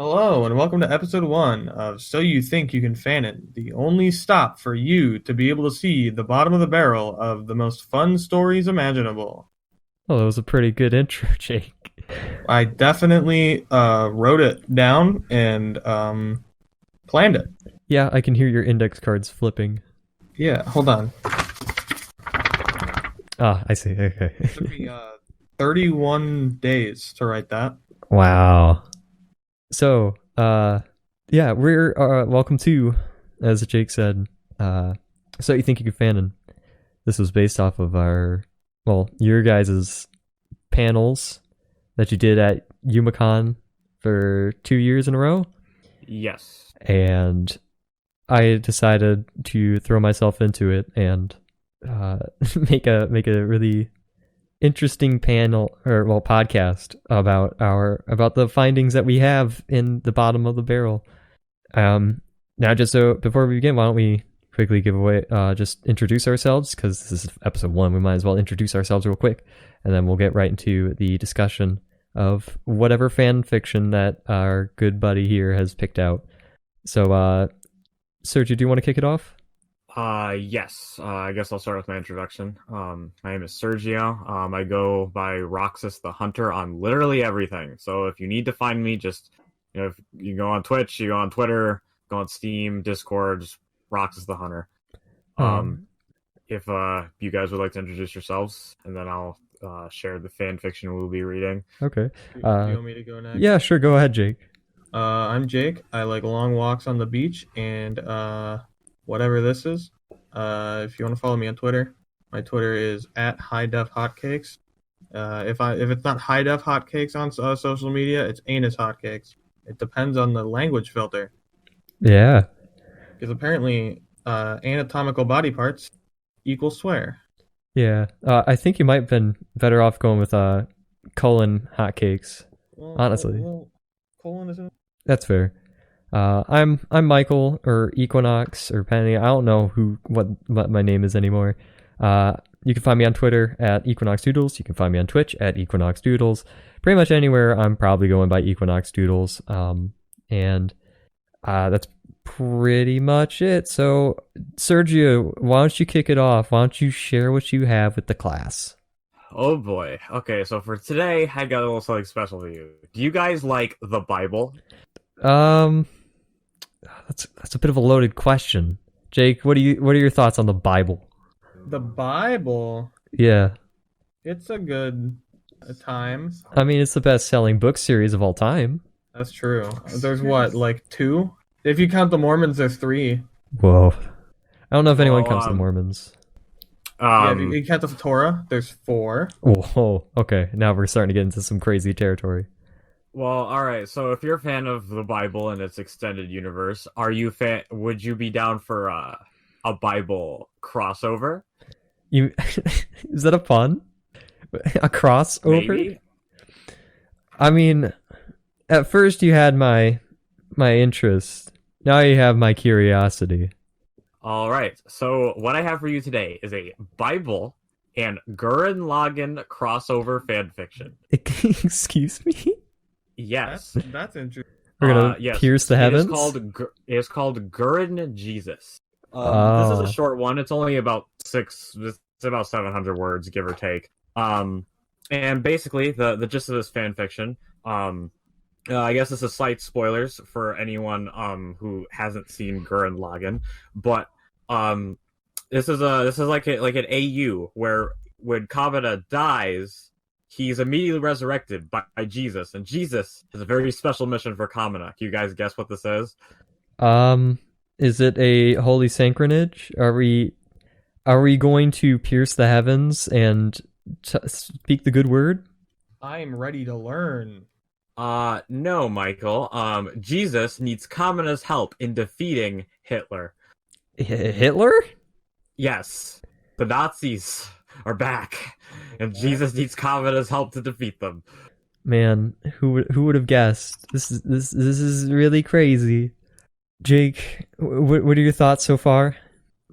Hello, and welcome to episode 1 of So You Think You Can Fanon, the only stop for you to be able to see the bottom of the barrel of the most fun stories imaginable. Oh, that was a pretty good intro, Jake. I definitely wrote it down and planned it. Yeah, I can hear your index cards flipping. Yeah, hold on. Ah, I see. Okay. It took me 31 days to write that. Wow. So, yeah, we're welcome to, as Jake said, So You Think You Can Fanon. This was based off of your guys' panels that you did at UMaCon for 2 years in a row. Yes. And I decided to throw myself into it and make a really interesting podcast about the findings that we have in the bottom of the barrel. Now, just so before we begin, why don't we quickly just introduce ourselves, because this is episode 1. We might as well introduce ourselves real quick, and then we'll get right into the discussion of whatever fan fiction that our good buddy here has picked out. So, Sergio, do you want to kick it off? Yes. I guess I'll start with my introduction. My name is Sergio. I go by Roxas the Hunter on literally everything. So if you need to find me, just, if you go on Twitch, you go on Twitter, go on Steam, Discord, just Roxas the Hunter. If you guys would like to introduce yourselves, and then I'll share the fan fiction we'll be reading. Okay. Do you want me to go next? Yeah, sure. Go ahead, Jake. I'm Jake. I like long walks on the beach and whatever this is. If you want to follow me on Twitter, my Twitter is @HighDefHotcakes. If it's not High Def Hotcakes on social media, it's Anus Hotcakes. It depends on the language filter. Yeah. Because apparently anatomical body parts equal swear. Yeah. I think you might have been better off going with colon hotcakes. Honestly. Colon isn't. That's fair. I'm Michael, or Equinox, or Penny. I don't know what my name is anymore. You can find me on Twitter at Equinox Doodles. You can find me on Twitch at Equinox Doodles. Pretty much anywhere I'm probably going by Equinox Doodles. And that's pretty much it. So, Sergio, why don't you kick it off? Why don't you share what you have with the class? Oh boy. Okay, so for today, I got a little something special for you. Do you guys like the Bible? That's a bit of a loaded question. Jake, what are your thoughts on the Bible? The Bible? Yeah. It's a good time. I mean, it's the best-selling book series of all time. That's true. There's what, like 2? If you count the Mormons, there's 3. Whoa. I don't know if anyone counts the Mormons. Yeah, if you count the Torah, there's 4. Whoa. Okay, now we're starting to get into some crazy territory. Well, all right. So if you're a fan of the Bible and its extended universe, would you be down for a Bible crossover? Is that a pun? A crossover? Maybe. I mean, at first you had my interest. Now you have my curiosity. All right. So what I have for you today is a Bible and Gurren Lagann crossover fan fiction. Excuse me? Yes. That's interesting. We're gonna pierce the heavens? It is called Gurren Jesus. This is a short one. It's only about 700 words, give or take. And basically, the gist of this fan fiction, I guess this is slight spoilers for anyone who hasn't seen Gurren Lagann, but this is like an AU where when Kamina dies, he's immediately resurrected by Jesus, and Jesus has a very special mission for Kamina. Can you guys guess what this is? Is it a holy sacrilege? Are we going to pierce the heavens and speak the good word? I'm ready to learn. No, Michael. Jesus needs Kamina's help in defeating Hitler. Hitler? Yes, the Nazis are back, and Jesus needs Kamina's help to defeat them. Man, who would have guessed? This is really crazy. Jake, what are your thoughts so far?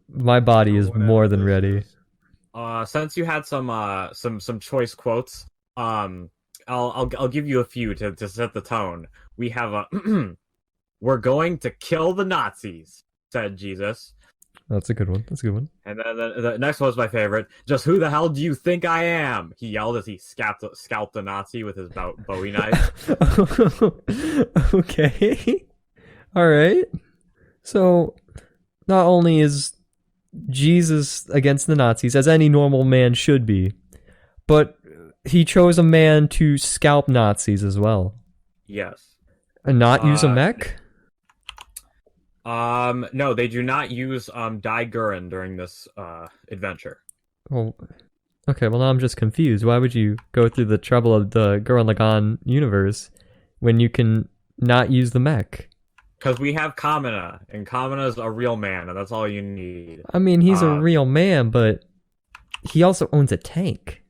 My body is more than ready. Since you had some choice quotes, I'll give you a few to set the tone. We have a we're going to kill the Nazis, said Jesus. That's a good one. And then the next one was my favorite. Just who the hell do you think I am? He yelled as he scalped a Nazi with his Bowie knife. Okay. All right. So, not only is Jesus against the Nazis, as any normal man should be, but he chose a man to scalp Nazis as well. Yes. And not use a mech? No, they do not use Die Gurren during this adventure. Well, okay, well now I'm just confused. Why would you go through the trouble of the Gurren Lagann universe when you can not use the mech? Because we have Kamina, and Kamina is a real man, and that's all you need. I mean, he's a real man, but he also owns a tank.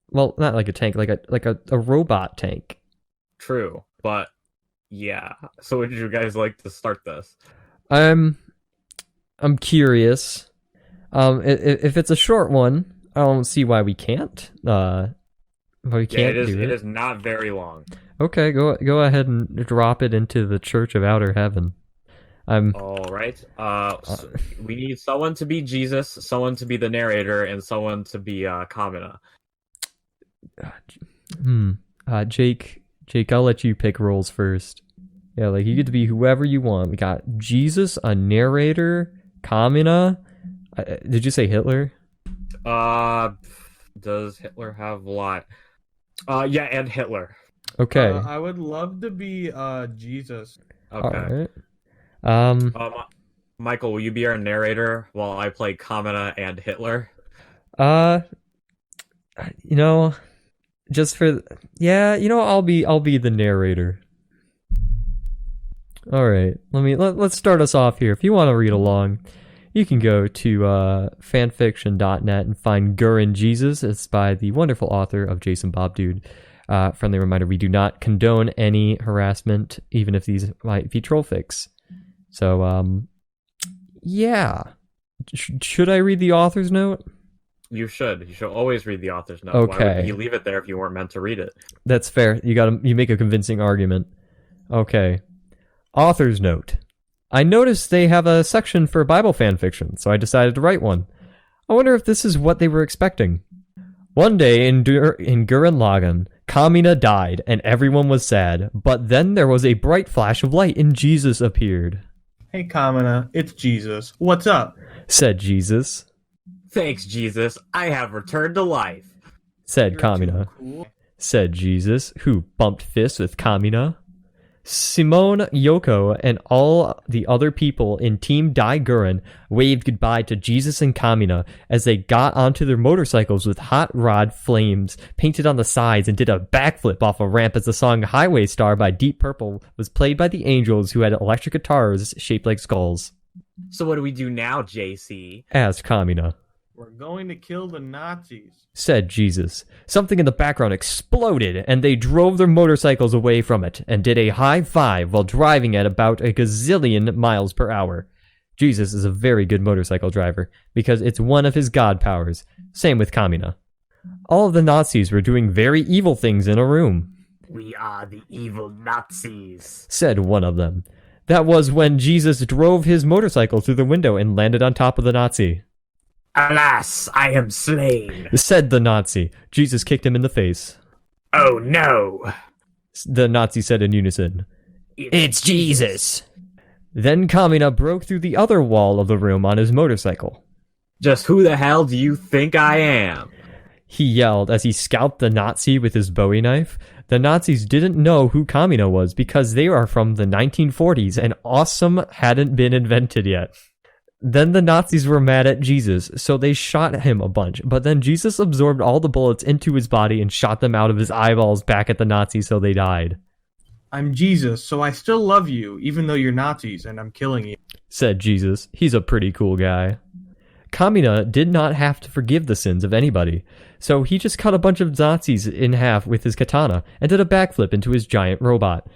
Well, not like a tank, like a robot tank. True, but yeah. So would you guys like to start this? I'm curious. If it's a short one, I don't see why we can't. It is not very long. Okay, go ahead and drop it into the Church of Outer Heaven. All right. So we need someone to be Jesus, someone to be the narrator, and someone to be Kamina. Jake, I'll let you pick roles first. Yeah, like you get to be whoever you want. We got Jesus, a narrator, Kamina. Did you say Hitler? Does Hitler have a lot? Yeah, and Hitler. Okay. I would love to be Jesus. Okay. All right. Michael, will you be our narrator while I play Kamina and Hitler? Just for I'll be the narrator. All right. Let's start us off here. If you want to read along, you can go to fanfiction.net and find Gurren Jesus. It's by the wonderful author of Jason Bob Dude. Friendly reminder: we do not condone any harassment, even if these might be troll fics. So, yeah. Should I read the author's note? You should. You should always read the author's note. Okay. Why would you leave it there if you weren't meant to read it? That's fair. You make a convincing argument. Okay. Author's note. I noticed they have a section for Bible fan fiction, so I decided to write one. I wonder if this is what they were expecting. One day in Gurren Lagann, Kamina died, and everyone was sad. But then there was a bright flash of light, and Jesus appeared. Hey, Kamina, it's Jesus. What's up? Said Jesus. Thanks, Jesus. I have returned to life. Said Kamina. Cool. Said Jesus, who bumped fists with Kamina. Simone, Yoko, and all the other people in Team Die Gurren waved goodbye to Jesus and Kamina as they got onto their motorcycles with hot rod flames painted on the sides and did a backflip off a ramp as the song Highway Star by Deep Purple was played by the Angels, who had electric guitars shaped like skulls. So what do we do now, JC? Asked Kamina. We're going to kill the Nazis. Said Jesus. Something in the background exploded, and they drove their motorcycles away from it, and did a high five while driving at about a gazillion miles per hour. Jesus is a very good motorcycle driver, because it's one of his god powers. Same with Kamina. All of the Nazis were doing very evil things in a room. We are the evil Nazis, said one of them. That was when Jesus drove his motorcycle through the window and landed on top of the Nazi. Alas, I am slain, said the Nazi. Jesus kicked him in the face. Oh no, the Nazi said in unison. It's Jesus. Then Kamina broke through the other wall of the room on his motorcycle. Just who the hell do you think I am? He yelled as he scalped the Nazi with his Bowie knife. The Nazis didn't know who Kamina was because they are from the 1940s and awesome hadn't been invented yet. Then the Nazis were mad at Jesus, so they shot him a bunch, but then Jesus absorbed all the bullets into his body and shot them out of his eyeballs back at the Nazis, so they died. I'm Jesus, so I still love you, even though you're Nazis, and I'm killing you, said Jesus. He's a pretty cool guy. Kamina did not have to forgive the sins of anybody, so he just cut a bunch of Nazis in half with his katana and did a backflip into his giant robot.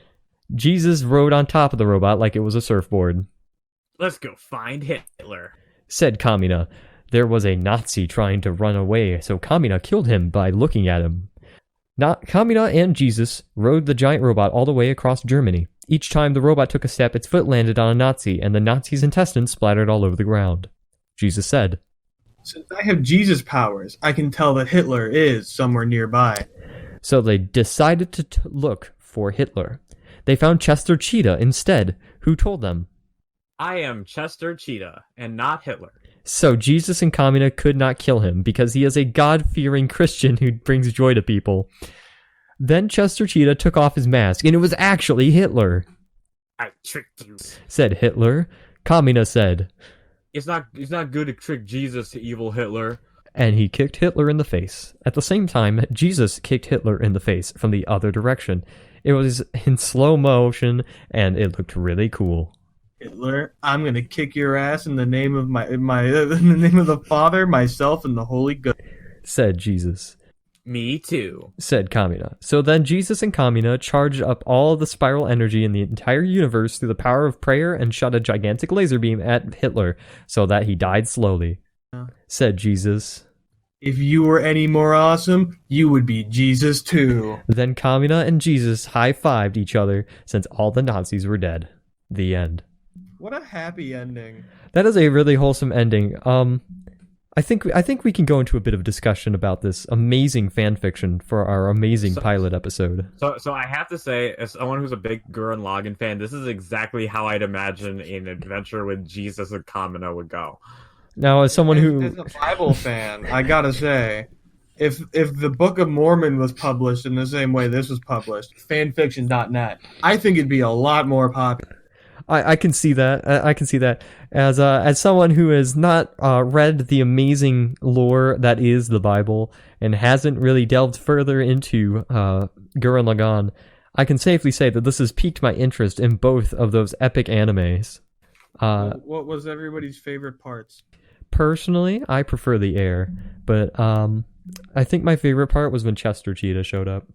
Jesus rode on top of the robot like it was a surfboard. Let's go find Hitler, said Kamina. There was a Nazi trying to run away, so Kamina killed him by looking at him. Kamina and Jesus rode the giant robot all the way across Germany. Each time the robot took a step, its foot landed on a Nazi, and the Nazi's intestines splattered all over the ground. Jesus said, "Since I have Jesus powers, I can tell that Hitler is somewhere nearby." So they decided to look for Hitler. They found Chester Cheetah instead, who told them, "I am Chester Cheetah, and not Hitler." So Jesus and Kamina could not kill him because he is a God-fearing Christian who brings joy to people. Then Chester Cheetah took off his mask, and it was actually Hitler. "I tricked you," said Hitler. Kamina said, It's not good to trick Jesus, evil Hitler." And he kicked Hitler in the face. At the same time, Jesus kicked Hitler in the face from the other direction. It was in slow motion, and it looked really cool. "Hitler, I'm gonna kick your ass in the name of in the name of the Father, myself, and the Holy Ghost," said Jesus. "Me too," said Kamina. So then Jesus and Kamina charged up all the spiral energy in the entire universe through the power of prayer and shot a gigantic laser beam at Hitler so that he died slowly. Said Jesus. "If you were any more awesome, you would be Jesus too." Then Kamina and Jesus high-fived each other since all the Nazis were dead. The end. What a happy ending. That is a really wholesome ending. I think we can go into a bit of discussion about this amazing fan fiction for our amazing pilot episode. So I have to say, as someone who's a big Gurren Lagann fan, this is exactly how I'd imagine an adventure with Jesus and Kamina would go. Now, as someone who... As a Bible fan, I gotta say, if the Book of Mormon was published in the same way this was published, fanfiction.net, I think it'd be a lot more popular. I can see that. I can see that. As someone who has not read the amazing lore that is the Bible and hasn't really delved further into Gurren Lagann, I can safely say that this has piqued my interest in both of those epic animes. What was everybody's favorite parts? Personally, I prefer the air, but I think my favorite part was when Chester Cheetah showed up.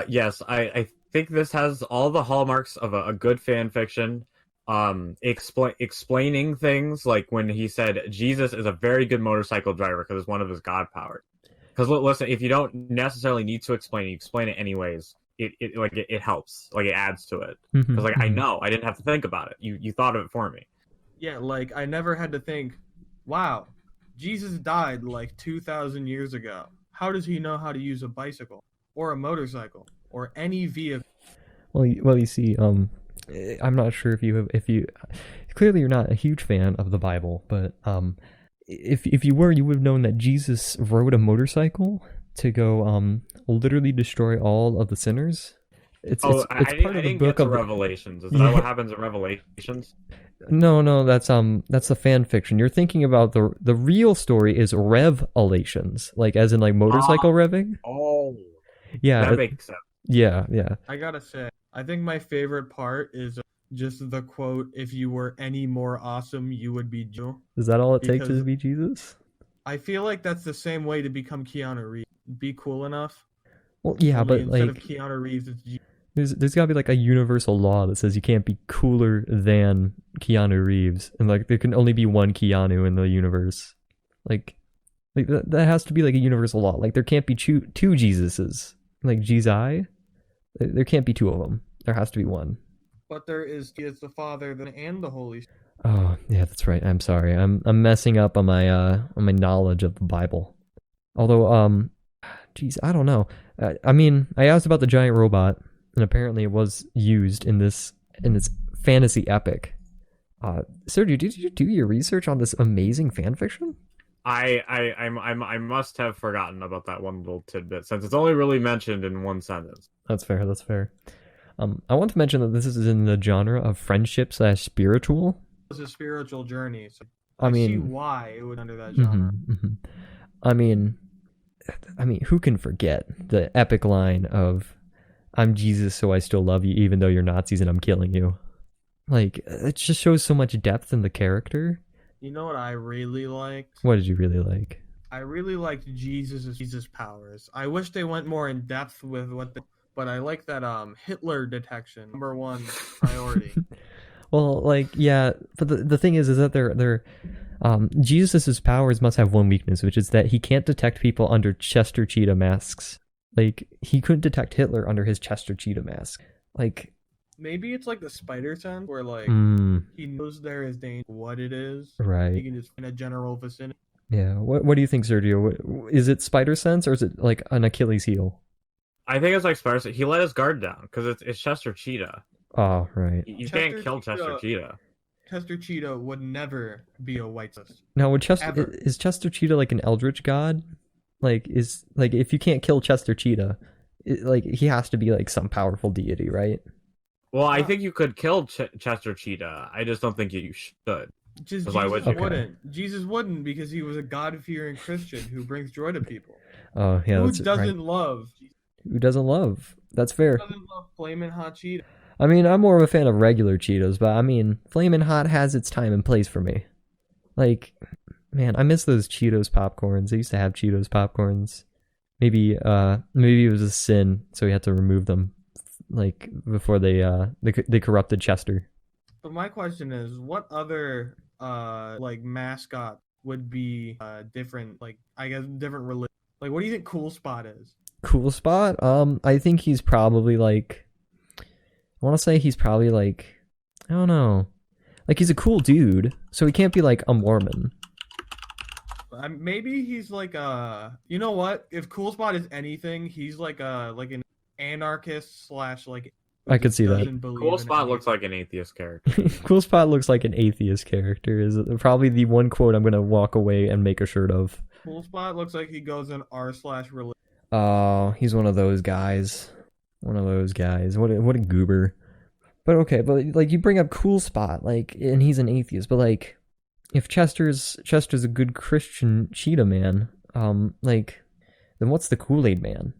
Yes, I think this has all the hallmarks of a good fan fiction. Explaining things, like when he said Jesus is a very good motorcycle driver because it's one of his god powers. Because listen, if you don't necessarily need to explain it, you explain it anyways. It helps, like it adds to it. Because like I know I didn't have to think about it. You thought of it for me. Yeah, like I never had to think, wow, Jesus died like 2,000 years ago. How does he know how to use a bicycle or a motorcycle or any vehicle? Well, you see, I'm not sure if you clearly you're not a huge fan of the Bible, but if you were, you would have known that Jesus rode a motorcycle to go literally destroy all of the sinners. It's part of the book of Revelations. Is that what happens in Revelations? No, that's the fan fiction. You're thinking about the real story is Revelations, like as in like motorcycle revving. Oh, yeah, that makes sense. Yeah. I gotta say, I think my favorite part is just the quote, "If you were any more awesome, you would be Joe." Is that all it takes to be Jesus? I feel like that's the same way to become Keanu Reeves. Be cool enough. Well, yeah, Only but instead like of Keanu Reeves, it's Jesus. There's gotta be like a universal law that says you can't be cooler than Keanu Reeves, and like there can only be one Keanu in the universe. Like that has to be like a universal law. Like there can't be two Jesuses. Like Jesus, there can't be two of them. There has to be one. But there is the Father and the Holy Spirit. Oh yeah, that's right. I'm sorry. I'm messing up on my knowledge of the Bible. Although geez, I don't know. I mean, I asked about the giant robot. And apparently it was used in this fantasy epic. Sergio, did you do your research on this amazing fanfiction? I must have forgotten about that one little tidbit since it's only really mentioned in one sentence. That's fair. I want to mention that this is in the genre of friendship/spiritual. It's a spiritual journey. So I mean, see why it would under that genre. I mean, who can forget the epic line of "I'm Jesus, so I still love you, even though you're Nazis and I'm killing you." Like, it just shows so much depth in the character. You know what I really liked? What did you really like? I really liked Jesus' powers. I wish they went more in depth with but I like that Hitler detection, #1 priority. Well, like, yeah, but the thing is that they're Jesus' powers must have one weakness, which is that he can't detect people under Chester Cheetah masks. Like, he couldn't detect Hitler under his Chester Cheetah mask. Like, maybe it's like the spider sense, where like he knows there is danger, what it is. Right. He can just in a general vicinity. Yeah. What do you think, Sergio? Is it spider sense or is it like an Achilles heel? I think it's like spider sense. He let his guard down because it's Chester Cheetah. Oh, right. You can't kill Chester Cheetah. Chester Cheetah would never be a white supremacist. Now, is Chester Cheetah like an eldritch god? Like, if you can't kill Chester Cheetah, he has to be like some powerful deity, right? Well, I think you could kill Chester Cheetah. I just don't think you should. Jesus wouldn't. Jesus wouldn't, because he was a God-fearing Christian who brings joy to people. Oh, yeah. Who doesn't love? Who doesn't love? That's fair. Who doesn't love Flamin' Hot Cheetah? I mean, I'm more of a fan of regular Cheetos, but I mean, Flamin' Hot has its time and place for me. Like, man, I miss those Cheetos popcorns. I used to have Cheetos popcorns. Maybe it was a sin, so we had to remove them, like, before they corrupted Chester. But my question is, what other like mascot would be different? Like, I guess different religion. Like, what do you think Cool Spot is? Cool Spot? I think he's probably like. I want to say he's probably like, I don't know, like he's a cool dude, so he can't be like a Mormon. Maybe he's like you know what? If Cool Spot is anything, he's like an anarchist / like. I could see that. Cool Spot looks like an atheist character. Cool Spot looks like an atheist character. Is probably the one quote I'm gonna walk away and make a shirt of. Cool Spot looks like he goes in r/religion. Oh, he's one of those guys. One of those guys. What a goober. But okay, but like you bring up Cool Spot, like, and he's an atheist, but like, if Chester's a good Christian cheetah man, like, then what's the Kool-Aid Man?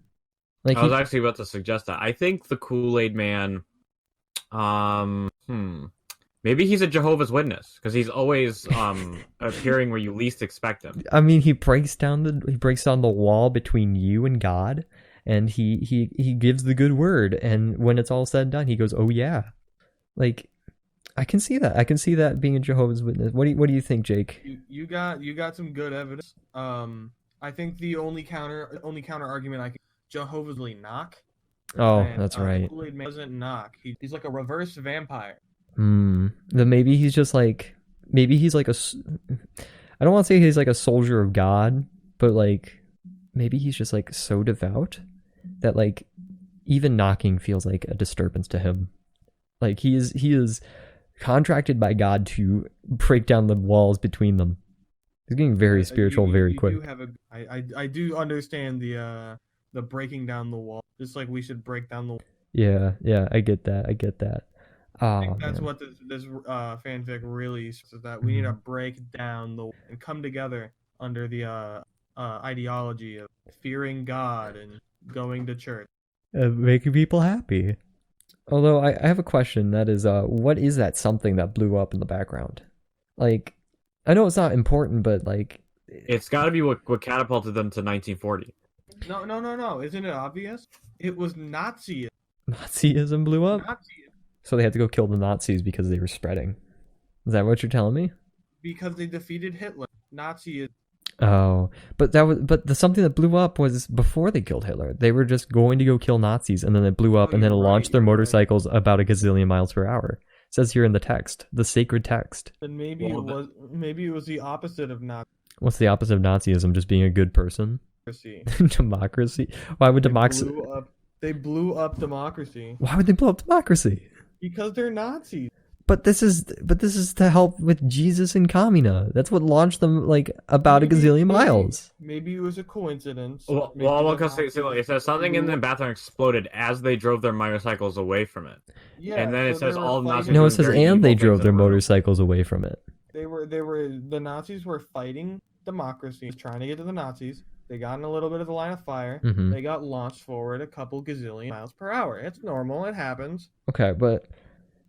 Like, I was actually about to suggest that. I think the Kool-Aid Man, maybe he's a Jehovah's Witness because he's always appearing where you least expect him. I mean, he breaks down the wall between you and God. And he gives the good word, and when it's all said and done, he goes, "Oh yeah," like I can see that. I can see that being a Jehovah's Witness. What do you think, Jake? You got some good evidence. I think the only counter argument I can Jehovah's really knock. Oh, and, that's right. Kool-Aid Man doesn't knock. He's like a reverse vampire. Then maybe he's like a. I don't want to say he's like a soldier of God, but like maybe he's just like so devout that like even knocking feels like a disturbance to him. Like he is contracted by God to break down the walls between them. He's getting very spiritual very quick. I do understand the breaking down the wall. Just like we should break down the wall. Yeah, I get that. I think that's what this fanfic really says, that we need to break down the and come together under the ideology of fearing God and going to church. Making people happy. Although I have a question, that is, what is that something that blew up in the background? Like, I know it's not important, but like... It's gotta be what catapulted them to 1940. No. Isn't it obvious? It was Nazism. Nazism blew up? Nazism. So they had to go kill the Nazis because they were spreading. Is that what you're telling me? Because they defeated Hitler. Nazism. Oh, but the something that blew up was before they killed Hitler. They were just going to go kill Nazis, and then it blew up, and then it launched their motorcycles about a gazillion miles per hour. It says here in the text, the sacred text. And maybe it was the opposite of Nazi. What's the opposite of Nazism? Just being a good person? Democracy. Why would democracy? They blew up democracy. Why would they blow up democracy? Because they're Nazis. But this is to help with Jesus and Kamina. That's what launched them like about a gazillion miles. Maybe it was a coincidence. Well, because it says something in the bathroom exploded as they drove their motorcycles away from it. Yeah, and then it says all Nazis. No, it says and they drove their motorcycles away from it. The Nazis were fighting democracy, trying to get to the Nazis. They got in a little bit of the line of fire. Mm-hmm. They got launched forward a couple gazillion miles per hour. It's normal. It happens. Okay, but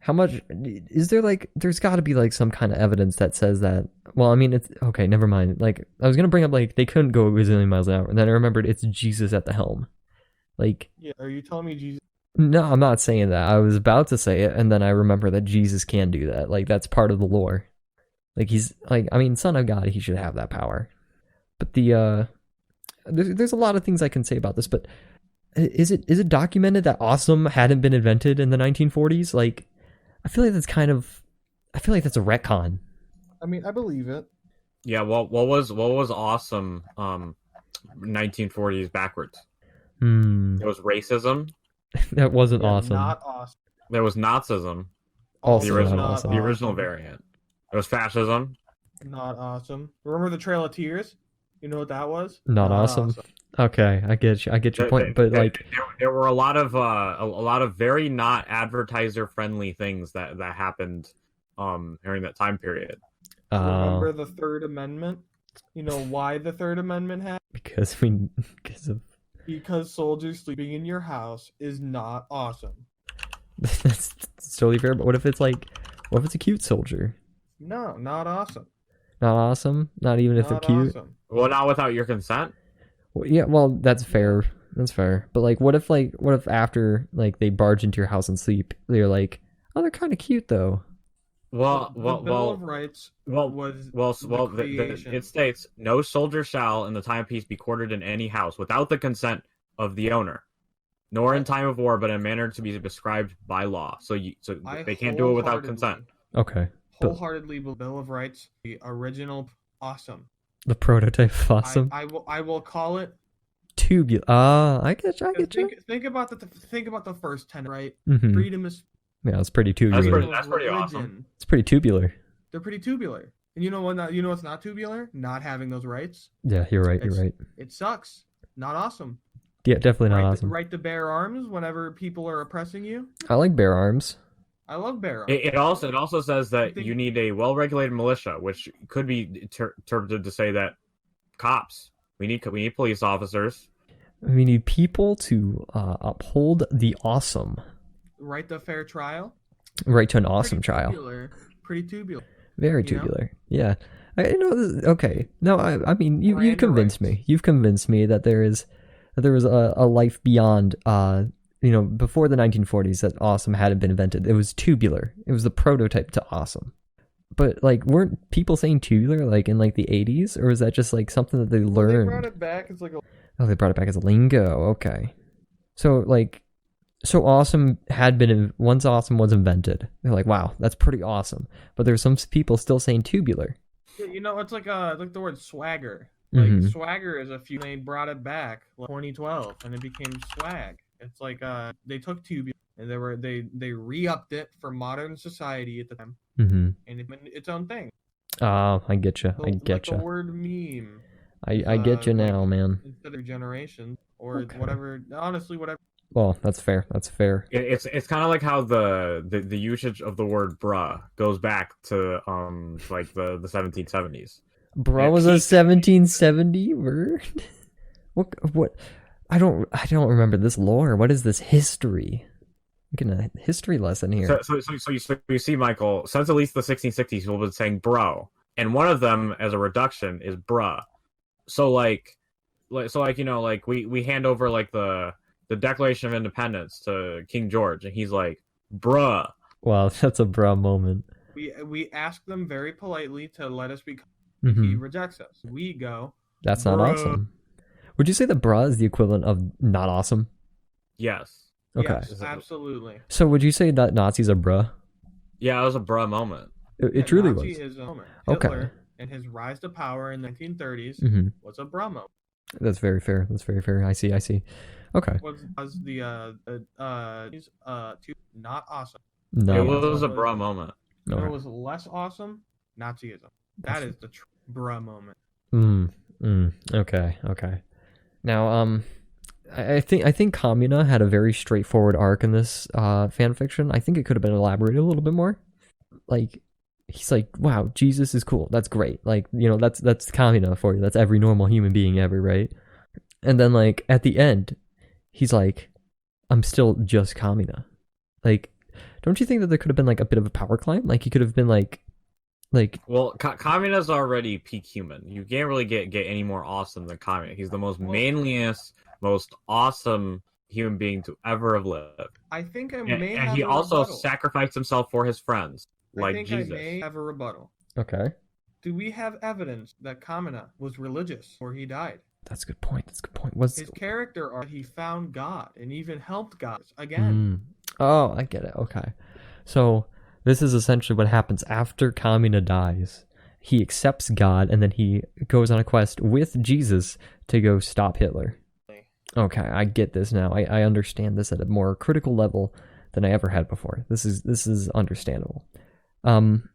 how much is there? Like, there's got to be like some kind of evidence that says that. Well, I mean, it's okay. Never mind. Like, I was gonna bring up like they couldn't go a gazillion miles an hour, and then I remembered it's Jesus at the helm. Like, yeah, are you telling me Jesus? No, I'm not saying that. I was about to say it, and then I remember that Jesus can do that. Like, that's part of the lore. Like, he's like, I mean, Son of God, he should have that power. But there's a lot of things I can say about this, but is it documented that awesome hadn't been invented in the 1940s? Like, I feel like that's a retcon. I mean, I believe it. Yeah, well, what was awesome 1940s backwards? It was racism. That wasn't awesome. Not awesome. There was Nazism. Also the original, not awesome. the original variant. There was fascism. Not awesome. Remember the Trail of Tears? You know what that was? Not awesome. Okay, I get your point, but like there were a lot of very not advertiser friendly things that happened during that time period. Remember the Third Amendment? You know why the Third Amendment happened? Because soldiers sleeping in your house is not awesome. That's totally fair, but what if it's a cute soldier? No, not awesome. Not awesome? Not even if they're cute? Awesome. Well, not without your consent. Well, yeah, well, that's fair. That's fair. But what if after they barge into your house and sleep, they're like, oh, they're kind of cute though. The Bill of Rights it states, no soldier shall in the time of peace be quartered in any house without the consent of the owner, nor in time of war, but in a manner to be prescribed by law. So they can't do it without consent. Okay. Wholeheartedly, the Bill of Rights, the original awesome. The prototype of awesome. I will call it tubular. I get you. Think about the first 10, right? Mm-hmm. Freedom is. Yeah, it's pretty tubular. That's pretty awesome. It's pretty tubular. They're pretty tubular. And you know what? You know what's not tubular? Not having those rights. Yeah, you're right. It sucks. Not awesome. Yeah, definitely not awesome. Right to bear arms whenever people are oppressing you. I like bear arms. I love bear arms. It also says that you need a well-regulated militia, which could be interpreted to say that cops. We need police officers. We need people to uphold the awesome. Right to fair trial. Right to an awesome trial. Pretty tubular. Very tubular. Yeah. Okay. No, I mean, you've convinced me. You've convinced me that there was a life beyond, before the 1940s that awesome hadn't been invented. It was tubular. It was the prototype to awesome. But weren't people saying tubular in the 80s, or was that just something that they learned? They brought it back as they brought it back as a lingo. Okay. So awesome had been once awesome was invented. They're like, wow, that's pretty awesome. But there's some people still saying tubular. It's like the word swagger. Swagger is they brought it back 2012 and it became swag. It's they took tubular and they re-upped it for modern society at the time. Mm-hmm. And it made its own thing. Oh, I get you. The word meme. I get you now, man. Instead of generation or whatever. Honestly, whatever. Well, that's fair. That's fair. It's kind of like how the usage of the word bruh goes back to the 1770s. Bruh was a 1770 word. What? I don't remember this lore. What is this history? I'm getting a history lesson here. So you see, Michael, since at least the 1660s, people have been saying bro, and one of them as a reduction is bruh. So we hand over the Declaration of Independence to King George, and he's like, bruh. Wow, that's a bruh moment. We ask them very politely to let us become. Mm-hmm. He rejects us. We go, that's not awesome. Would you say that bruh is the equivalent of not awesome? Yes. Okay. Yes, absolutely. So would you say that Nazis are bruh? Yeah, it was a bruh moment. It truly Nazi was. Is a moment. Okay. Hitler and his rise to power in the 1930s was a bruh moment. That's very fair. I see. Okay. Was not awesome. No. It was a bruh moment. No, it was less awesome. Nazism. That is the bruh moment. Okay. Now, I think Kamina had a very straightforward arc in this fan fiction. I think it could have been elaborated a little bit more. He's like, wow, Jesus is cool. That's great. That's Kamina for you. That's every normal human being ever, right? And then at the end, he's like, I'm still just Kamina. Don't you think that there could have been a bit of a power climb? He could have been well, Kamina's already peak human. You can't really get any more awesome than Kamina. He's the most manliest, most awesome human being to ever have lived. I think I and, may and have he a also rebuttal. sacrificed himself for his friends, I think Jesus. I may have a rebuttal. Okay. Do we have evidence that Kamina was religious before he died? That's a good point. What's His character arc, he found God and even helped God again. Oh, I get it. Okay. So this is essentially what happens after Kamina dies. He accepts God, and then he goes on a quest with Jesus to go stop Hitler. Okay, I get this now. I understand this at a more critical level than I ever had before. This is understandable. I'm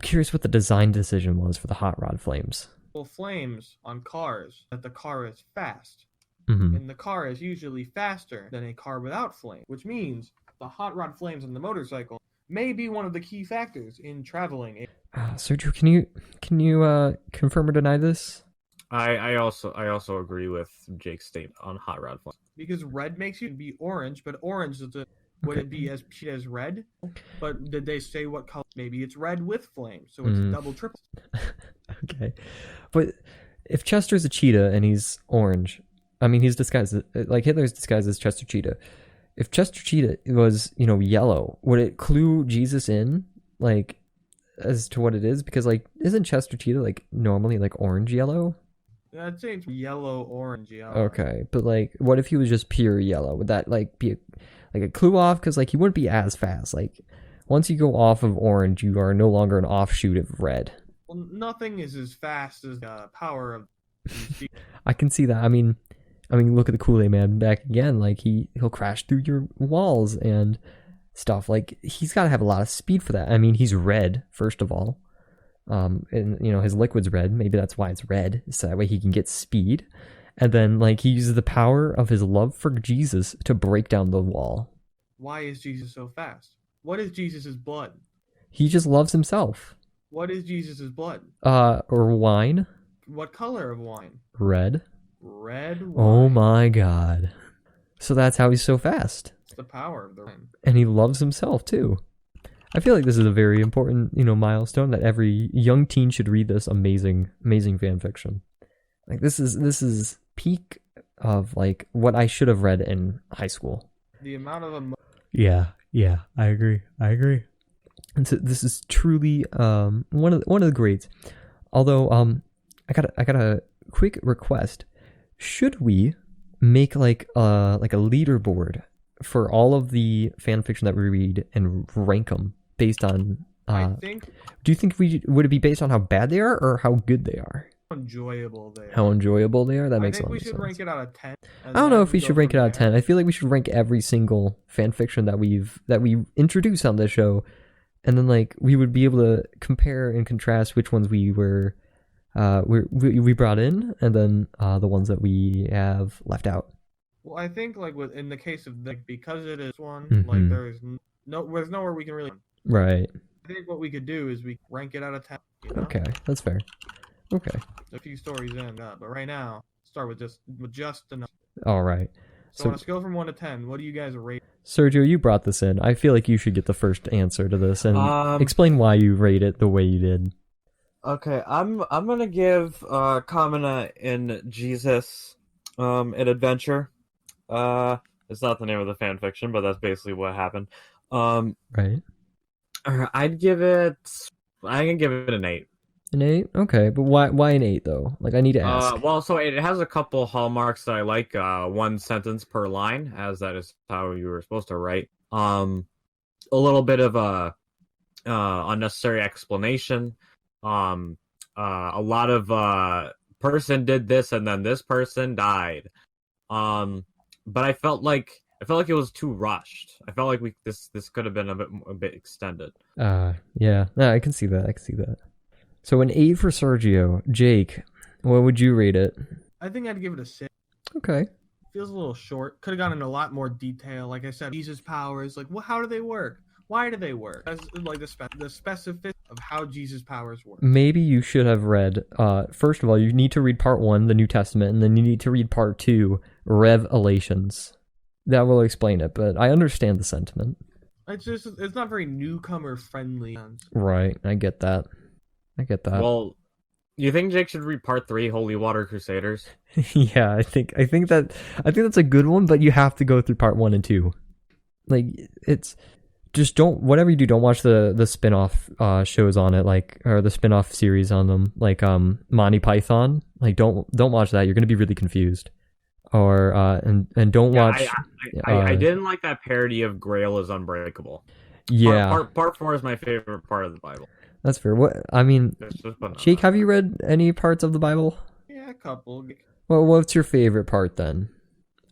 curious what the design decision was for the hot rod flames. Well, flames on cars, that the car is fast. Mm-hmm. And the car is usually faster than a car without flame, which means the hot rod flames on the motorcycle may be one of the key factors in traveling. Sergio, can you confirm or deny this? I also agree with Jake's statement on hot rod flames. Because red makes you be orange, but orange would it be as cheap as red? But did they say what color? Maybe it's red with flame, so it's double, triple. Okay, but if Chester's a cheetah and he's orange, I mean he's disguised like Hitler's disguised as Chester Cheetah. If Chester Cheetah was, yellow, would it clue Jesus in, like, as to what it is? Because, like, isn't Chester Cheetah, like, normally, like, orange-yellow? I'd say it's yellow-orange, yellow. Okay, but, like, what if he was just pure yellow? Would that, like, be, a clue off? Because, like, he wouldn't be as fast. Like, once you go off of orange, you are no longer an offshoot of red. Well, nothing is as fast as the power of... I can see that. I mean, look at the Kool-Aid Man back again. Like, he'll crash through your walls and stuff. Like, he's got to have a lot of speed for that. I mean, he's red, first of all. And, his liquid's red. Maybe that's why it's red. So that way he can get speed. And then, like, he uses the power of his love for Jesus to break down the wall. Why is Jesus so fast? What is Jesus' blood? He just loves himself. What is Jesus' blood? Or wine. What color of wine? Red. Red wine. Oh my god. So that's how he's so fast. It's the power of the wine. And he loves himself too. I feel like this is a very important, milestone that every young teen should read this amazing fan fiction. Like this is peak of like what I should have read in high school. The amount of Yeah, I agree. And so this is truly one of the greats. Although I got a quick request. Should we make like a leaderboard for all of the fan fiction that we read and rank them based on? Do you think would it be based on how bad they are or how good they are? How enjoyable they are. How enjoyable they are. That makes a lot of sense. I think we should rank it out of 10. I don't know if we should rank it out of 10. I feel like we should rank every single fan fiction that we introduce on this show, and then like we would be able to compare and contrast which ones we brought in, and then the ones that we have left out. Well, I think like in the case of because it is one, Mm-hmm. like there's nowhere we can really. Right. I think what we could do is we rank it out of 10. Okay, that's fair. Okay. A few stories in, but right now start with just enough. All right. So on a scale from 1 to 10, what do you guys rate? Sergio, you brought this in. I feel like you should get the first answer to this and explain why you rate it the way you did. Okay, I'm gonna give Kamina in Jesus an adventure. It's not the name of the fan fiction, but that's basically what happened. Right. I can give it an 8. An 8? Okay, but why an 8 though? Like I need to ask. Well, so it has a couple hallmarks that I like. One sentence per line, as that is how you were supposed to write. A little bit of a unnecessary explanation. A lot of person did this and then this person died. But I felt like it was too rushed. I felt like this could have been a bit extended. Yeah. No, I can see that. So an 8 for Sergio. Jake, what would you rate it? I think I'd give it a 6. Okay. Feels a little short. Could have gone into a lot more detail. Like I said, Jesus' powers. Like, how do they work? Why do they work? That's like the specificity of how Jesus' powers work. Maybe you should have read. First of all, you need to read part 1, the New Testament, and then you need to read part 2, Revelations. That will explain it. But I understand the sentiment. It's not very newcomer friendly. Right. I get that. Well, you think Jake should read part 3, Holy Water Crusaders? Yeah, I think that's a good one, but you have to go through part 1 and 2. Like it's just don't, whatever you do, don't watch the spin-off shows on it, like, or the spin-off series on them, like Monty Python. Like, don't watch that. You're gonna be really confused. Or and don't watch. I didn't like that parody of Grail is Unbreakable. Yeah, part 4 is my favorite part of the Bible. that's fair. What I mean, Jake, have you read any parts of the Bible? Yeah, a couple. Well, what's your favorite part then?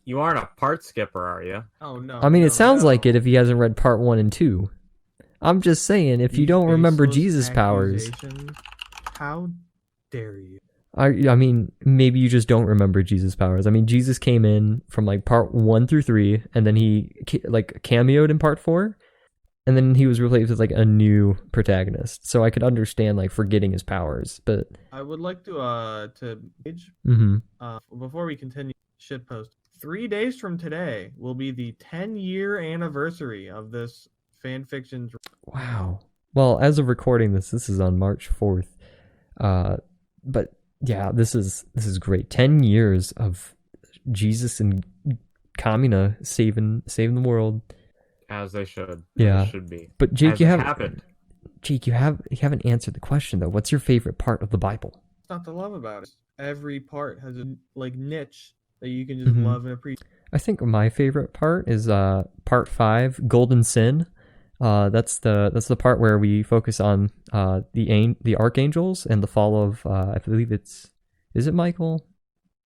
You aren't a part skipper, are you? Oh no. I mean, no, it sounds no. like it if he hasn't read part 1 and 2. I'm just saying, if you don't remember Jesus' powers, how dare you? I mean, maybe you just don't remember Jesus' powers. I mean, Jesus came in from like part 1 through 3, and then he like cameoed in part 4, and then he was replaced with like a new protagonist. So I could understand like forgetting his powers, but I would like to before we continue shitpost. 3 days from today will be the 10-year anniversary of this fanfiction's. Wow. Well, as of recording this is on March 4th. But yeah, this is great. 10 years of Jesus and Kamina saving the world. As they should. Yeah. They should be. But Jake, As you it haven't happened. Jake, you haven't answered the question though. What's your favorite part of the Bible? It's not to love about it. Every part has a like niche that you can just love and appreciate. I think my favorite part is part 5, Golden Sin. That's the part where we focus on the archangels and the fall of I believe is it Michael?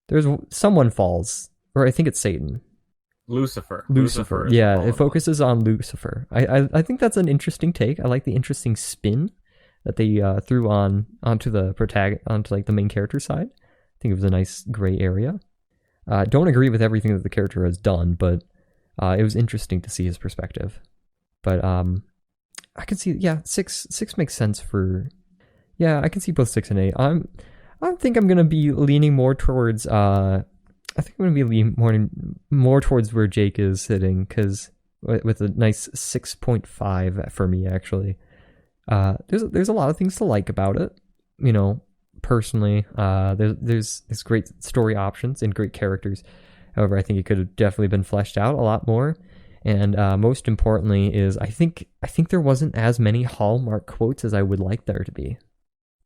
There's someone falls, or I think it's Satan. Lucifer. Yeah, it focuses on Lucifer. I think that's an interesting take. I like the interesting spin that they threw onto like the main character side. I think it was a nice gray area. Don't agree with everything that the character has done, but it was interesting to see his perspective. But I can see, yeah, six makes sense for, yeah, I can see both 6 and 8. I think I'm gonna be leaning more towards I think I'm gonna be leaning more towards where Jake is sitting, because with a nice 6.5 for me actually. There's a lot of things to like about it, you know. Personally, there's great story options and great characters. However, I think it could have definitely been fleshed out a lot more. And most importantly is I think there wasn't as many Hallmark quotes as I would like there to be.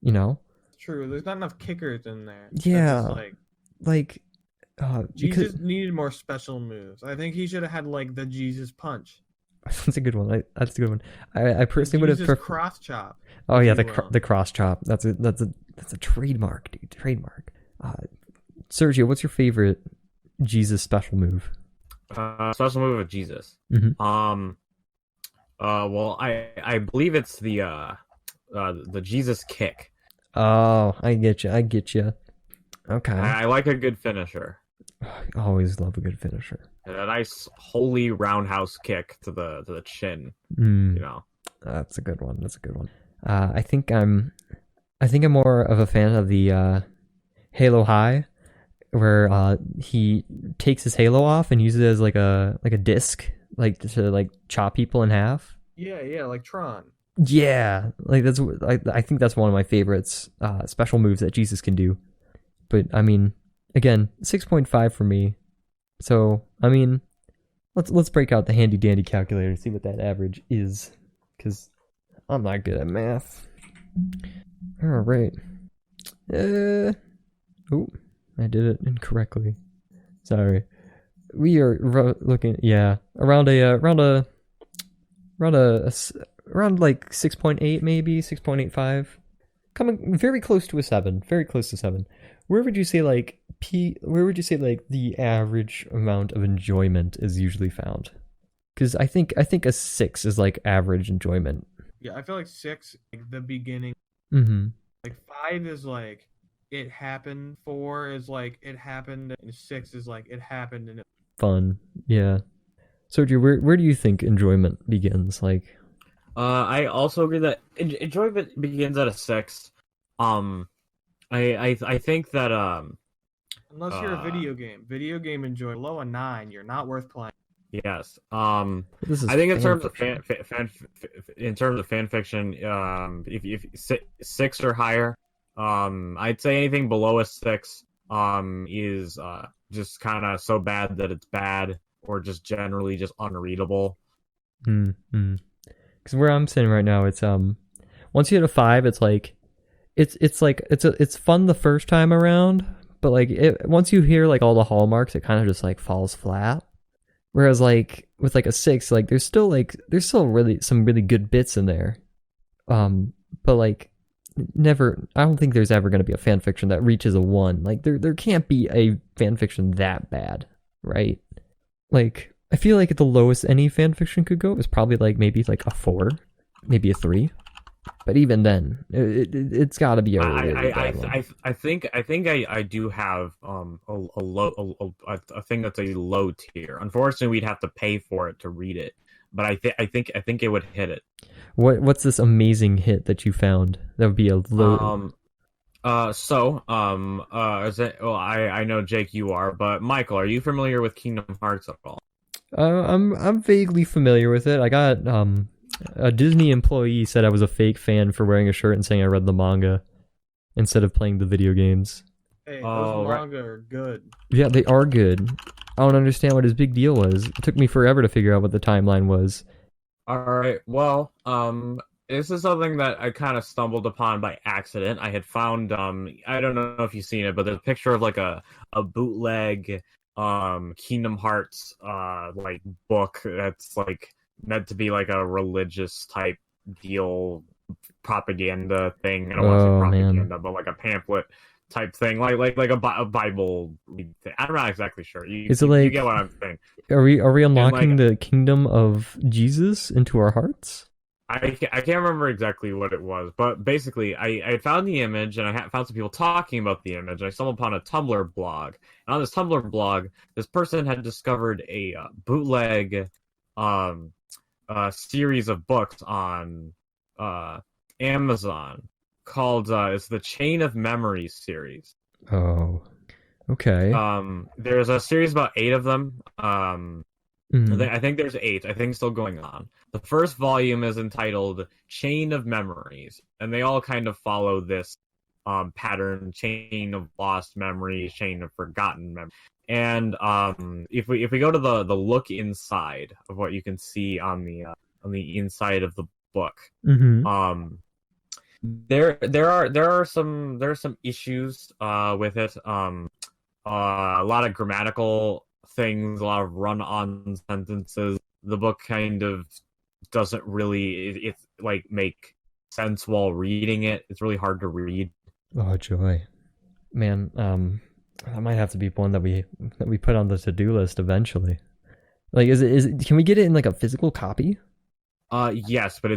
You know? True. There's not enough kickers in there. Yeah. Jesus needed more special moves. I think he should have had like the Jesus punch. That's a good one. That's a good one. I personally would have cross chop. Oh yeah, the cross chop. That's a trademark, dude. Trademark. Sergio, what's your favorite Jesus special move? Special move of Jesus. Mm-hmm. Well, I believe it's the Jesus kick. Oh, I get you. Okay. I like a good finisher. I always love a good finisher. And a nice holy roundhouse kick to the chin. You know. That's a good one. I think I'm more of a fan of the Halo High, where he takes his halo off and uses it as like a disc, like to like chop people in half. Yeah, like Tron. Yeah, like I think that's one of my favorites, special moves that Jesus can do. But I mean, again, 6.5 for me. So I mean, let's break out the handy dandy calculator and see what that average is, because I'm not good at math. All right. Oh, I did it incorrectly. Sorry. We are looking, yeah, around like 6.8, maybe 6.85, coming very close to a 7. Very close to 7. Where would you say like the average amount of enjoyment is usually found? Because I think a 6 is like average enjoyment. Yeah, I feel like 6, like the beginning. Mm-hmm. Like 5 is like it happened. 4 is like it happened, and 6 is like it happened and it. Fun, yeah. Sergio, where do you think enjoyment begins? Like, I also agree that enjoyment begins at a 6. I think that unless you're a video game enjoy below a 9, you're not worth playing. Yes. I think in terms of fan fiction, if 6 or higher, I'd say anything below a 6 is just kind of so bad that it's bad, or just generally just unreadable. Because where I'm sitting right now, it's once you hit a 5, it's like it's fun the first time around, but like once you hear like all the hallmarks, it kind of just like falls flat. Whereas like with like a 6, like there's still really some really good bits in there, but like never. I don't think there's ever going to be a fan fiction that reaches a 1. Like there can't be a fan fiction that bad, right? Like I feel like at the lowest any fan fiction could go is probably like maybe like a 4, maybe a 3. But even then, it's got to be a really bad one. I think I do have a thing that's a low tier. Unfortunately, we'd have to pay for it to read it, but I think it would hit it. What's this amazing hit that you found? That would be a low. Is it? Well, I know Jake, you are, but Michael, are you familiar with Kingdom Hearts at all? I'm vaguely familiar with it. I got a Disney employee said I was a fake fan for wearing a shirt and saying I read the manga instead of playing the video games. Hey, those manga are good. Yeah, they are good. I don't understand what his big deal was. It took me forever to figure out what the timeline was. All right. Well, this is something that I kind of stumbled upon by accident. I had found I don't know if you've seen it, but there's a picture of like a bootleg Kingdom Hearts like book that's like meant to be like a religious type deal, propaganda thing. I don't want to say propaganda, but like a pamphlet type thing, like a Bible thing. I'm not exactly sure. You get what I'm saying? Are we unlocking the kingdom of Jesus into our hearts? I can't remember exactly what it was, but basically I found the image and I found some people talking about the image. I stumbled upon a Tumblr blog, and on this Tumblr blog, this person had discovered a bootleg series of books on Amazon called it's the Chain of Memories series. Oh, okay. There's a series about 8 of them. I think there's 8. I think it's still going on. The first volume is entitled Chain of Memories, and they all kind of follow this pattern: chain of lost memories, chain of forgotten memories. And if we go to the look inside of what you can see on the inside of the book, there are some issues with it. A lot of grammatical things, a lot of run-on sentences. The book kind of doesn't really it's like make sense while reading it. It's really hard to read. Oh joy, man. That might have to be one that we put on the to-do list eventually. Like, is it? Can we get it in like a physical copy? Yes, but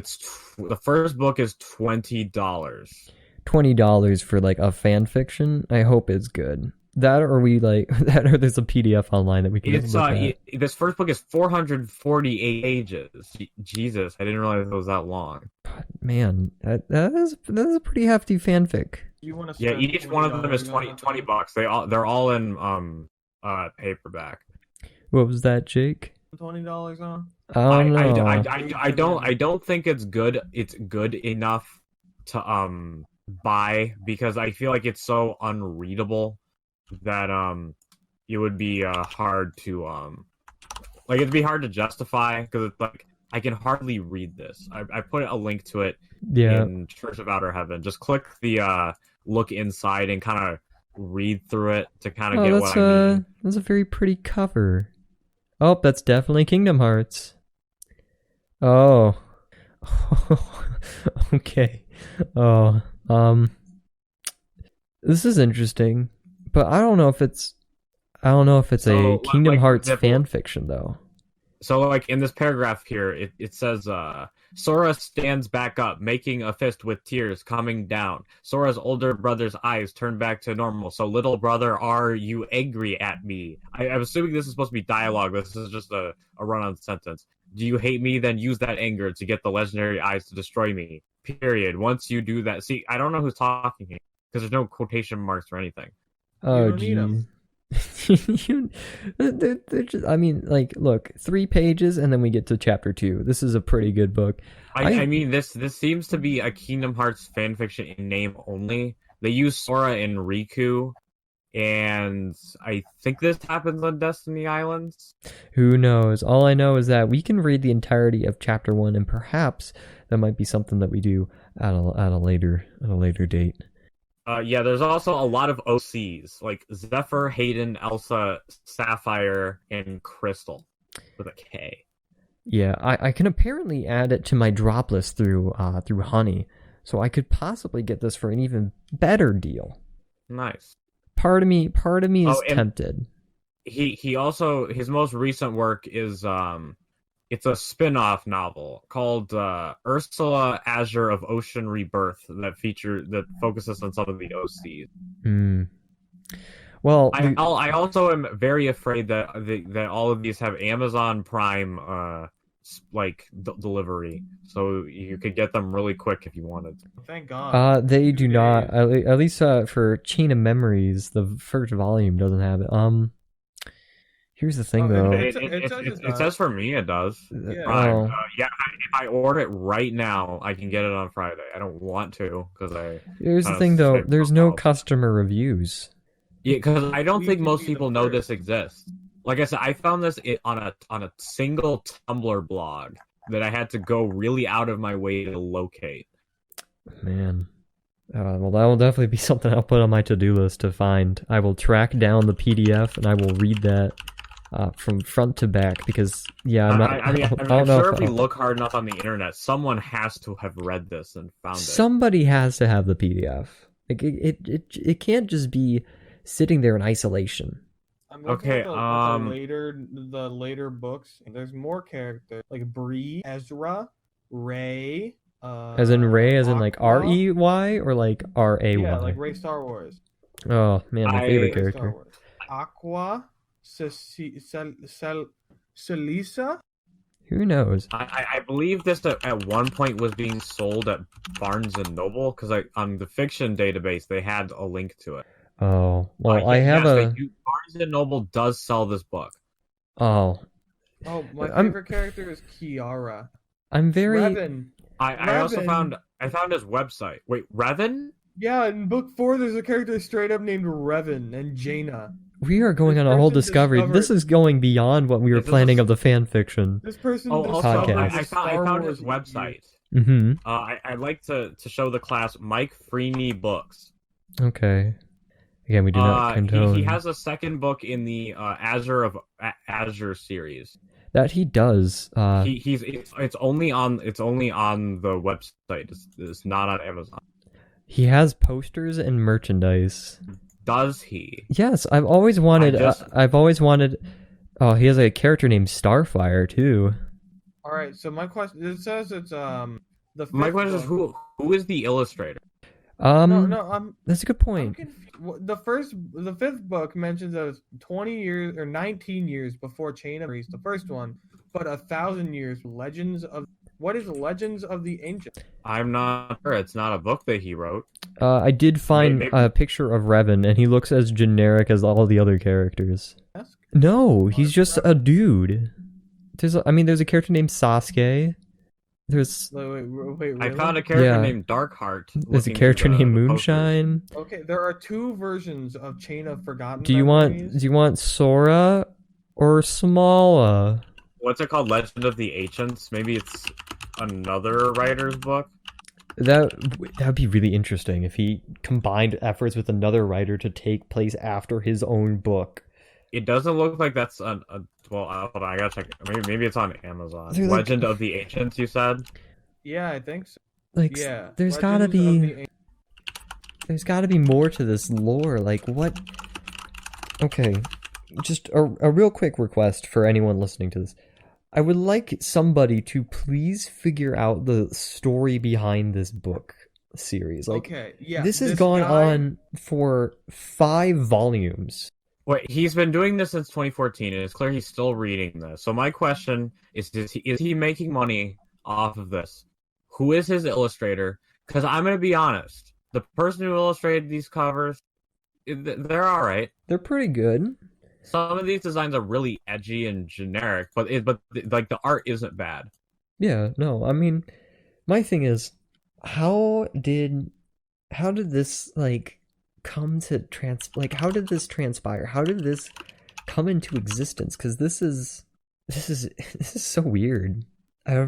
the first book is $20. $20 for like a fan fiction. I hope it's good. That or we like that or there's a PDF online that we can look at. This first book is 448 pages. Jesus, I didn't realize it was that long. Man, that is a pretty hefty fanfic. Yeah, each one of them is $20. They're all in paperback. What was that, Jake? $20 on? I don't think it's good. It's good enough to buy because I feel like it's so unreadable that it would be hard to like it'd be hard to justify because it's like I can hardly read this. I put a link to it in Church of Outer Heaven. Just click the look inside and kind of read through it to kind of get what I mean. That's a very pretty cover. Oh, that's definitely Kingdom Hearts. Oh. Okay. Oh. This is interesting, but I don't know if it's a Kingdom Hearts fan fiction though. So, like, in this paragraph here, it says, Sora stands back up, making a fist with tears coming down. Sora's older brother's eyes turn back to normal. So, little brother, are you angry at me? I'm assuming this is supposed to be dialogue. This is just a run-on sentence. Do you hate me? Then use that anger to get the legendary eyes to destroy me. Period. Once you do that... See, I don't know who's talking here, because there's no quotation marks or anything. Oh, geez. I mean, like, look, 3 pages and then we get to chapter 2. This is a pretty good book. I mean, this seems to be a Kingdom Hearts fanfiction in name only. They use Sora and Riku and I think this happens on Destiny Islands. Who knows? All I know is that we can read the entirety of Chapter 1, and perhaps that might be something that we do at a later date. Yeah, there's also a lot of OCs, like Zephyr, Hayden, Elsa, Sapphire, and Crystal, with a K. Yeah, I can apparently add it to my drop list through Honey, so I could possibly get this for an even better deal. Nice. Part of me is tempted. He also, his most recent work is it's a spin-off novel called Ursula Azure of Ocean Rebirth that focuses on some of the OCs. Well, I also am very afraid that all of these have Amazon Prime delivery, so you could get them really quick if you wanted. Thank God. They do not. At least for Chain of Memories, the first volume doesn't have it. Here's the thing, though. It says for me it does. Yeah. If I order it right now, I can get it on Friday. I don't want to because Here's the thing, though. There's no customer reviews. Yeah, because I don't think most people know this exists. Like I said, I found this on a single Tumblr blog that I had to go really out of my way to locate. Man. Well, that will definitely be something I'll put on my to-do list to find. I will track down the PDF and I will read that from front to back because, yeah, I'm sure if we look hard enough on the internet, someone has to have read this and found it. Somebody has to have the PDF. Like it can't just be sitting there in isolation. I'm looking at the later books. There's more characters like Bree, Ezra, Rey. As in Rey, as in like Rey or like Ray? Yeah, like Rey Star Wars. Oh man, my favorite character. Aqua, Celisa. Who knows? I believe this at one point was being sold at Barnes and Noble because on the fiction database they had a link to it. Oh well, Barnes and Noble does sell this book. Oh, my favorite character is Kiara. I'm very. Revan. I also found his website. Wait, Revan? Yeah, in book 4 there's a character straight up named Revan and Jaina. We are going on a whole discovery. This is going beyond what we were planning of the fan fiction. This person podcast. I found his website. Mm-hmm. I'd like to show the class Mike Freeney Books. Okay. Again, we do not condone. He has a second book in the Azure series. That he does. It's only on the website. It's not on Amazon. He has posters and merchandise. Does he? Yes, I've always wanted. Oh, he has a character named Starfire too. All right, so my question. It says it's My question is who is the illustrator? That's a good point. The fifth book mentions that it's 20 years or 19 years before Chain of Memories, the first one, but 1,000 years. What is Legends of the Ancient? I'm not sure. It's not a book that he wrote. I did find a picture of Revan, and he looks as generic as all the other characters. No, he's just a dude. There's a character named Sasuke. Wait, really? I found a character named Darkheart. There's a character named Moonshine. Okay, there are 2 versions of Chain of Forgotten Do you want Sora or Smalla? What's it called? Legend of the Ancients? Maybe it's another writer's book? That'd be really interesting if he combined efforts with another writer to take place after his own book. It doesn't look like that's well, hold on, I gotta check. Maybe it's on Amazon. Legend of the Ancients, you said? Yeah, I think so. Yeah. There's gotta be more to this lore. Like, what? Okay, just a real quick request for anyone listening to this. I would like somebody to please figure out the story behind this book series. Like, okay, yeah, this has gone on for 5 volumes. Wait, he's been doing this since 2014, and it's clear he's still reading this. So my question is he making money off of this? Who is his illustrator? Because I'm going to be honest, the person who illustrated these covers, they're all right. They're pretty good. Some of these designs are really edgy and generic, but like the art isn't bad. Yeah, no, I mean, my thing is, how did this like come to how did this transpire? How did this come into existence? Because this is so weird. I've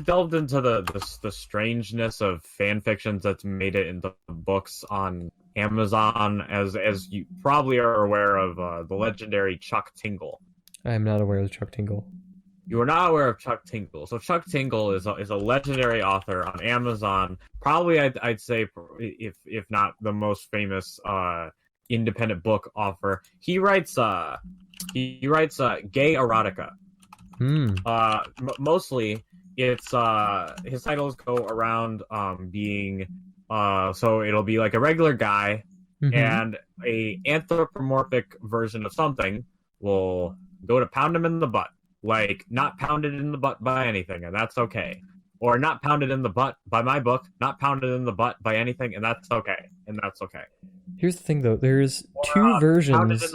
delved into the strangeness of fan fictions that's made it into books on Amazon, as you probably are aware of the legendary Chuck Tingle. I am not aware of Chuck Tingle. You are not aware of Chuck Tingle. So Chuck Tingle is a legendary author on Amazon. Probably I'd say if not the most famous independent book author. He writes gay erotica. Mostly it's his titles go around being so it'll be like a regular guy and a anthropomorphic version of something will go to pound him in the butt. Like, not pounded in the butt by anything, and that's okay. Or not pounded in the butt by my book, not pounded in the butt by anything, and that's okay. And that's okay. Here's the thing, though. There's two versions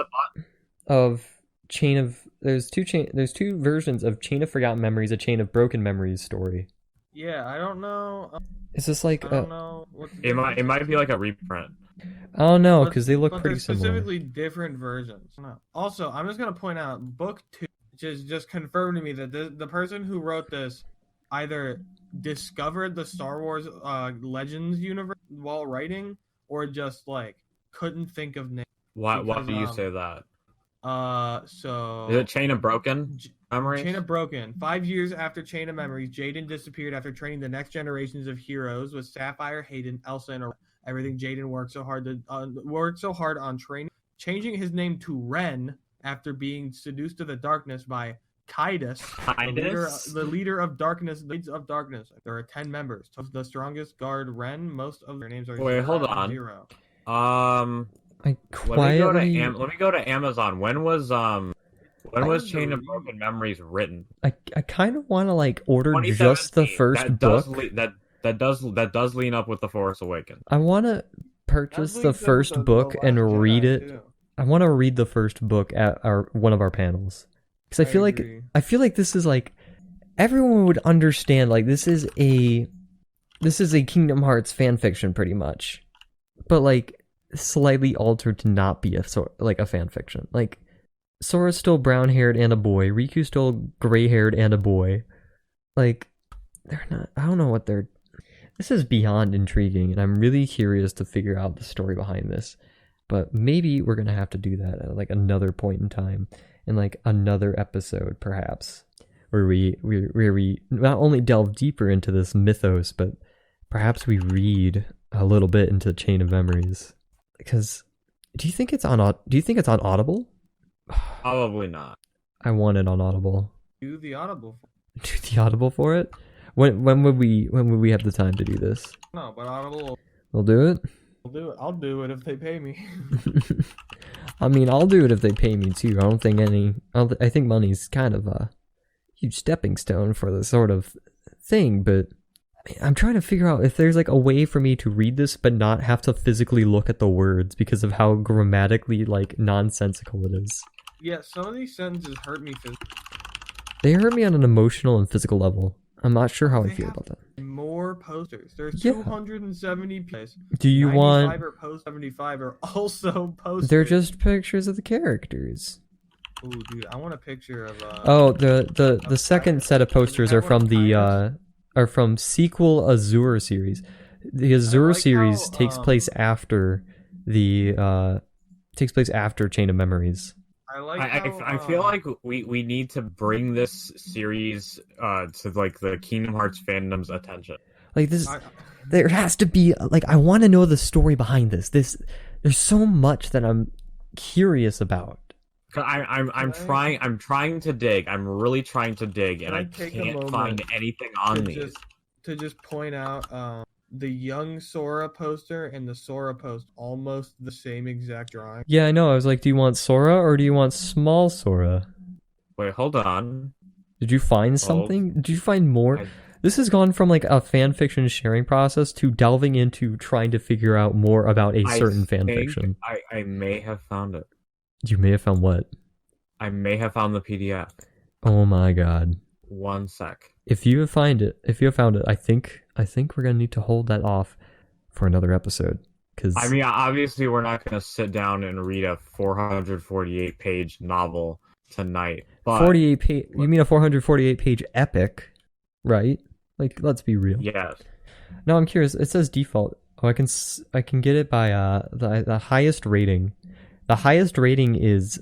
of there's two versions of Chain of Forgotten Memories, a Chain of Broken Memories story. Yeah, I don't know. Is this like I don't know. It might be like a reprint. I don't know, because they look pretty similar. Specifically different versions. Also, I'm just gonna point out book 2 just confirmed to me that the person who wrote this either discovered the Star Wars Legends universe while writing, or just like couldn't think of names. Why do you say that? So is it Chain of Broken Memories? Chain of Broken. 5 years after Chain of Memories, Jaden disappeared after training the next generations of heroes with Sapphire, Hayden, Elsa, and everything. Jaden worked so hard on training, changing his name to Ren after being seduced to the darkness by Kaidos, the leader of darkness, Blades of Darkness. There are 10 members. The strongest guard, Ren. Most of their names are hold on. 0. Let me go to Amazon. When was Chain of Broken Memories written? I kind of want to like order just the first book. That does lean up with The Force Awakens. I want to purchase the first book and read it. Too. I want to read the first book at one of our panels, because I feel like this is like everyone would understand. Like this is a Kingdom Hearts fan fiction pretty much, but like slightly altered to not be a fan fiction. Like Sora's still brown haired and a boy. Riku's still gray haired and a boy. Like they're not. I don't know what they're. This is beyond intriguing, and I'm really curious to figure out the story behind this. But maybe we're gonna have to do that at like another point in time, in like another episode, perhaps, where we not only delve deeper into this mythos, but perhaps we read a little bit into Chain of Memories. Because do you think it's on Audible? Probably not. I want it on Audible. Do the Audible for it? When would we have the time to do this? No, but Audible. We'll do it. I'll do it if they pay me. I mean, I'll do it if they pay me too. I think money's kind of a huge stepping stone for this sort of thing, but I'm trying to figure out if there's like a way for me to read this but not have to physically look at the words because of how grammatically like nonsensical it is. Yeah, some of these sentences hurt me physically. They hurt me on an emotional and physical level. I'm not sure how I feel about that. More posters. There's 270 pieces. Do you want? Or post 75 are also posters. They're just pictures of the characters. Ooh, dude, I want a picture of. The second set of posters are from from sequel Azure series. The Azure series takes place after Chain of Memories. I feel like we need to bring this series to like the Kingdom Hearts fandom's attention. Like this, there has to be like I want to know the story behind this. There's so much that I'm curious about. I'm trying to dig. I'm really trying to dig, and I can't find anything on these. To just point out the young Sora poster and the Sora post almost the same exact drawing. Yeah, I know. I was like, do you want Sora or do you want small Sora? Wait, hold on. Did you find something? Did you find more? This has gone from like a fan fiction sharing process to delving into trying to figure out more about a certain fan fiction. I may have found it. You may have found what? I may have found the PDF. Oh my god. 1 sec. If you have found it, I think we're gonna need to hold that off for another episode. Because I mean, obviously, we're not going to sit down and read a 448-page novel tonight. But 48 page. You mean a 448-page epic, right? Like, let's be real. yes. No, I'm curious. It says default. Oh, I can get it by the highest rating. The highest rating is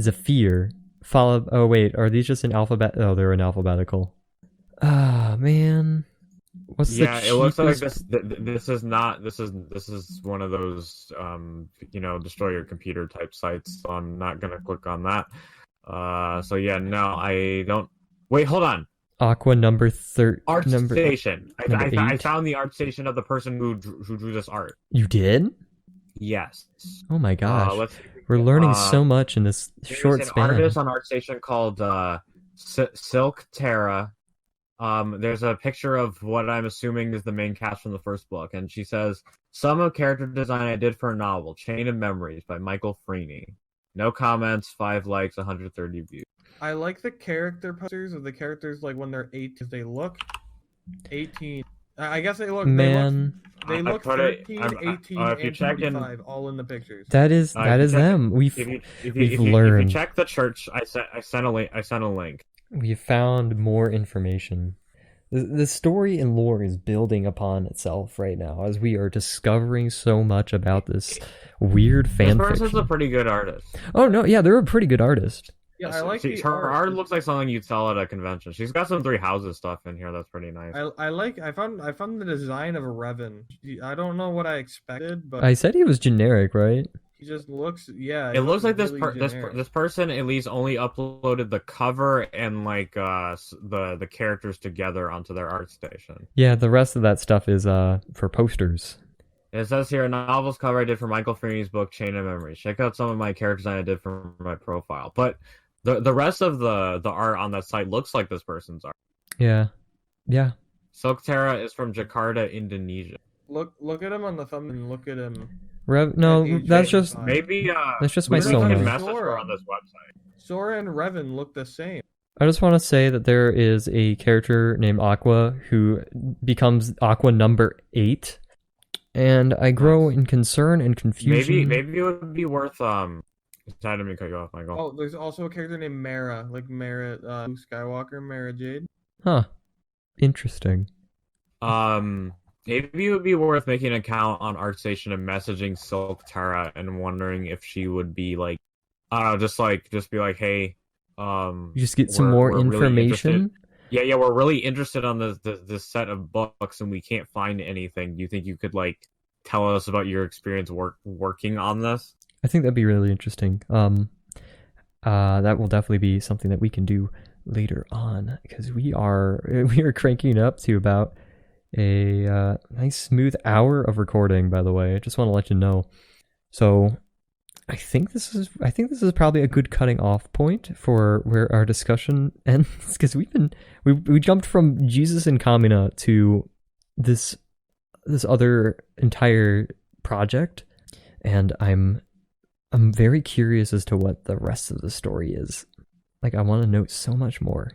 Zephyr. Followed. Oh wait, are these just in alphabet? Oh, they're in alphabetical. Ah, man. What's the It looks like cheapest- this is not this is one of those destroy your computer type sites, so I'm not gonna click on that. So yeah, no, I don't. Wait, hold on. Aqua number Art number station. number I 8? found the art station of the person who drew this art. You did? Yes. Oh my gosh. Let's We're learning so much in this short there's span. an artist on ArtStation called Silk Terra. There's a picture of what I'm assuming is the main cast from the first book, and she says, "Some of character design I did for a novel, Chain of Memories by Michael Freeney. No comments, 5 likes, 130 views." I like the character posters of the characters like when they're 18. They look 18. I guess they look. Man, They look 13, 18, and 25 all in the pictures. that is them. If We've learned. you check the church, I sent a link. We found more information. The story and lore is building upon itself right now as we are discovering so much about this weird fan This person's fiction. a pretty good artist. Oh no, yeah, they're a pretty good artist. Yeah, I like her art. Looks like something you'd sell at a convention. She's got some Three Houses stuff in here that's pretty nice. I found the design of Revan. I don't know what I expected, but I said he was generic, right? he just looks. Yeah, It looks like really generic. this person at least only uploaded the cover and like the characters together onto their art station. Yeah, the rest of that stuff is for posters. It says here, a novel's cover I did for Michael Freeney's book Chain of Memories. Check out some of my character design I did for my profile. But the rest of the art on that site looks like this person's art. Yeah. Silk Terra is from Jakarta, Indonesia. Look at him on the thumbnail and look at him. No, that's just Maybe that's just my Maybe we Soma. can soulmate. message her on this website. Sora and Revan look the same. I just want to say that there is a character named Aqua who becomes Aqua number 8, and I grow in concern and confusion. Maybe it would be worth Sorry, I didn't mean to cut you off, Michael. Oh, there's also a character named Mara, like Mara Luke Skywalker, Mara Jade. Huh. Interesting. Maybe it would be worth making an account on ArtStation and messaging Silk Terra and wondering if she would be like, I don't know, just be like, hey, You just get some more we're really information. yeah, we're really interested on this set of books and we can't find anything. Do you think you could like tell us about your experience working on this? I think that'd be really interesting. That will definitely be something that we can do later on because we are cranking up to about a nice smooth hour of recording. By the way, I just want to let you know. So I think this is probably a good cutting off point for where our discussion ends because we jumped from Jesus and Kamina to this other entire project, and I'm very curious as to what the rest of the story is. Like, I want to know so much more.